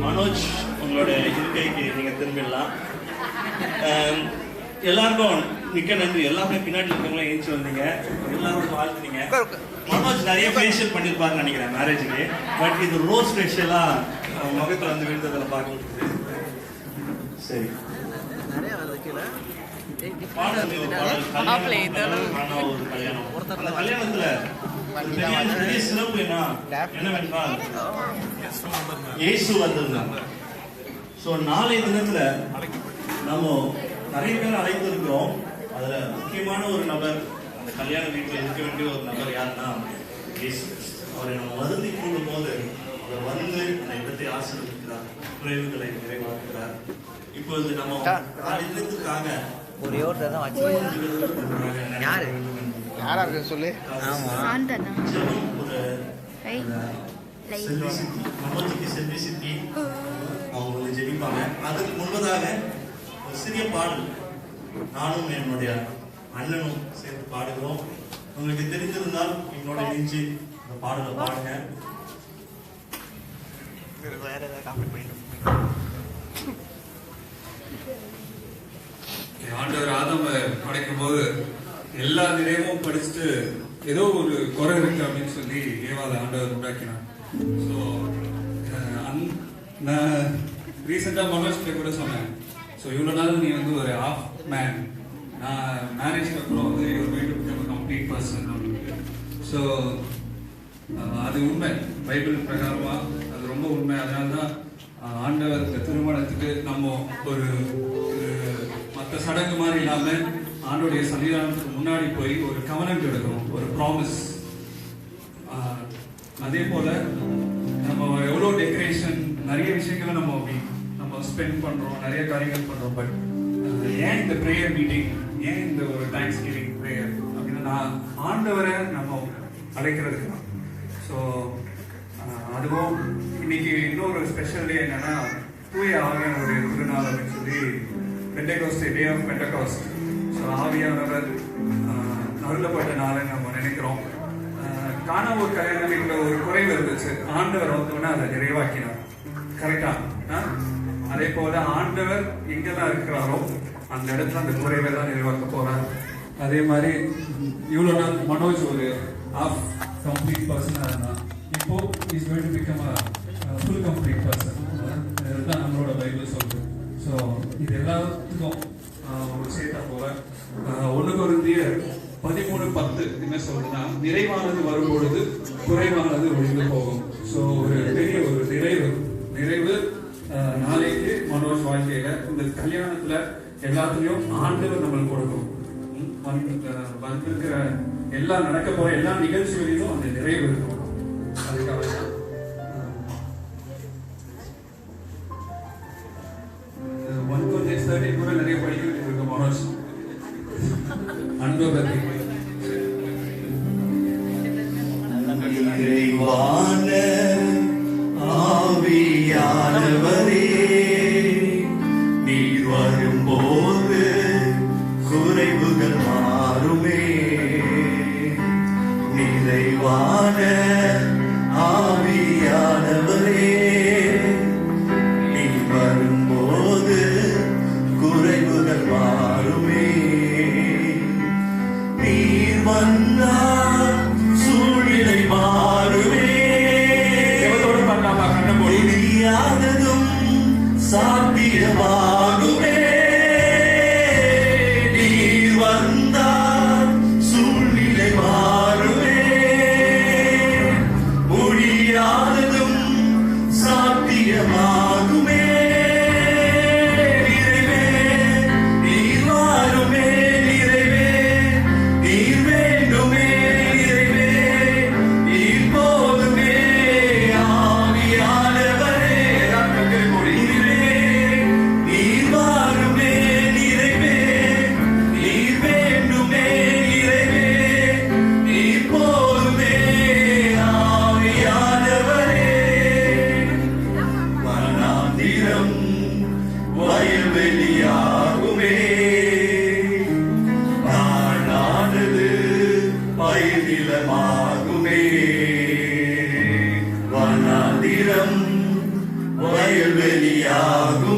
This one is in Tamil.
மனோஜ், உங்களோட இருக்கைக்கு நீங்கள் திரும்பிடலாம். எல்லாருக்கும் மிக்க நன்றி. எல்லாமே பின்னாடி இருக்கவங்களாம் ஏஞ்சி வந்தீங்க, எல்லாருக்கும் வாழ்த்துனீங்க. மனோஜ் நிறைய ஃபேஷியல் பண்ணியிருப்பாருன்னு நினைக்கிறேன் மேரேஜுக்கு. பட் இது ரோஸ் ஃபேஷியலாக முகத்தில் வந்து விழுந்ததில் பார்க்க முடியுது. சரி, கல்யாணத்துல பெரிய சிறப்பு என்னவென்றால் இயேசு வந்திருந்தாங்க. ஸோ நாளைய தினத்துல நம்ம நிறைய பேர் அழைத்திருக்கிறோம். அதுல முக்கியமான ஒரு நபர், அந்த கல்யாண வீட்டில் இருக்க வேண்டிய ஒரு நபர் யாருன்னா இயேசு. அவரை நம்ம வருந்தி கூடும் போது அவர் வந்து அந்த இடத்தை ஆசீர்வதிக்கிறார், குறைவுகளை நிறைவாக்குகிறார். இப்பொழுது நம்ம நாளைய தினத்துக்காக ஒரே ஒரு தான் வச்சு யாரு யாரா இருக்கு சொல்லு. செல்வி சித்தி அவங்க வந்து ஜெபிப்பாங்க. அதுக்கு முன்பதாக ஒரு சிறிய பாடல் நானும் என்னுடைய அண்ணனும் சேர்ந்து பாடுகிறோம். உங்களுக்கு தெரிந்திருந்தால் என்னோட இணைஞ்சு அந்த பாடலை பாடுங்க. வேற ஏதாவது காமெடி பண்ணிட்டு ஆண்டவர் ஆதம படைக்கும் போது எல்லா நிறைவும் படிச்சுட்டு ஏதோ ஒரு குறை இருக்கு அப்படின்னு சொல்லி ஏவாத ஆண்டவர் உண்டாக்கினான். ஸோ நான் ரீசெண்டாக மனோஜ்கிட்ட கூட சொன்னேன். ஸோ இவ்வளோ நாள் நீ வந்து ஒரு ஹாஃப் மேன், நான் மேரேஜ்க்கு அப்புறம் வந்து ஒரு வீட்டு கம்ப்ளீட் பர்சன். ஸோ அது உண்மை, பைபிள் பிரகாரமா அது ரொம்ப உண்மை. அதனால தான் ஆண்டவர் திருமணத்துக்கு நம்ம ஒரு மற்ற சடங்கு மாதிரி இல்லாமல் ஆண்டோடைய சன்னிதானத்துக்கு முன்னாடி போய் ஒரு கவனன்ட் எடுக்கணும், ஒரு ப்ராமிஸ். அதே போல நம்ம எவ்வளோ டெக்கரேஷன் நிறைய விஷயங்களை நம்ம ஸ்பெண்ட் பண்றோம், நிறைய காரியங்கள் பண்றோம். பட் ஏன் இந்த ப்ரேயர் மீட்டிங், ஏன் இந்த ஒரு தேங்க்ஸ் கிவிங் ப்ரேயர் அப்படின்னா நான் ஆண்டவரை நம்ம அழைக்கிறதுக்கு தான். ஸோ அதுவும் இன்னைக்கு இன்னொரு ஸ்பெஷல் டே என்னன்னா தூய ஆவியானுடைய திருநாள் அப்படின்னு சொல்லி Pentecost, day of Pentecost. So ஆவியானவர் அருளப்பட்ட நாளை நம்ம நினைக்கிறோம். காண ஒரு கல்யாண வீட்டில் ஒரு குறைவு இருந்துச்சு, ஆண்டவர் வந்தோன்னா அதை நிறைவாக்கினார். கரெக்டா? அதே போல ஆண்டவர் எங்கெல்லாம் இருக்கிறாரோ அந்த இடத்துல அந்த குறைவை தான் நிறைவாக்க போறார். அதே மாதிரி இவ்வளோ நாள் மனோஜ் ஒரு half complete பர்சனாக இருந்தான். இப்போ is going to become a full complete person. இதுதான் நம்மளோட பைபிள் சொல்லுது. ஸோ இது எல்லாத்துக்கும் ஒரு சேர்த்தா போல 1 கொரிந்தியர் 13:10 என்ன சொல்றதுன்னா, நிறைவானது வரும்பொழுது குறைவானது ஒழிந்து போகும். ஸோ ஒரு பெரிய ஒரு நிறைவு நாளைக்கு மனோஜ் வாழ்க்கையில இந்த கல்யாணத்துல எல்லாத்துலயும் ஆண்டவர் நம்மளுக்கு கொடுக்கும். வந்திருக்கிற எல்லா நடக்க போற எல்லா நிகழ்ச்சிகளிலும் அந்த நிறைவு இருக்கும். அதுக்காக தான் கூட நிறைய படிக்க வேண்டியிருக்கு மனோஜ் அனுபவத்தை. இறைவான ஆவியானவரே, நீர் வரும்போது குறைவுகள் மாறுமே. நிறைவான ஆவியானவரே, நீர் வரும்போது குறைவுகள் மாறுமே. நீர் வந்தால் சூழ்நிலை மாறுமே. முடியாததும் சாத்தியமாகுமே. நீர் வந்தால் சூழ்நிலை மாறுமே. முடியாததும் சாத்தியமாகுமே. வயல்வெளியாகுமே. நானானது பயிர்நிலமாகுமே. வனாந்திரம் வயல்வெளியாகும்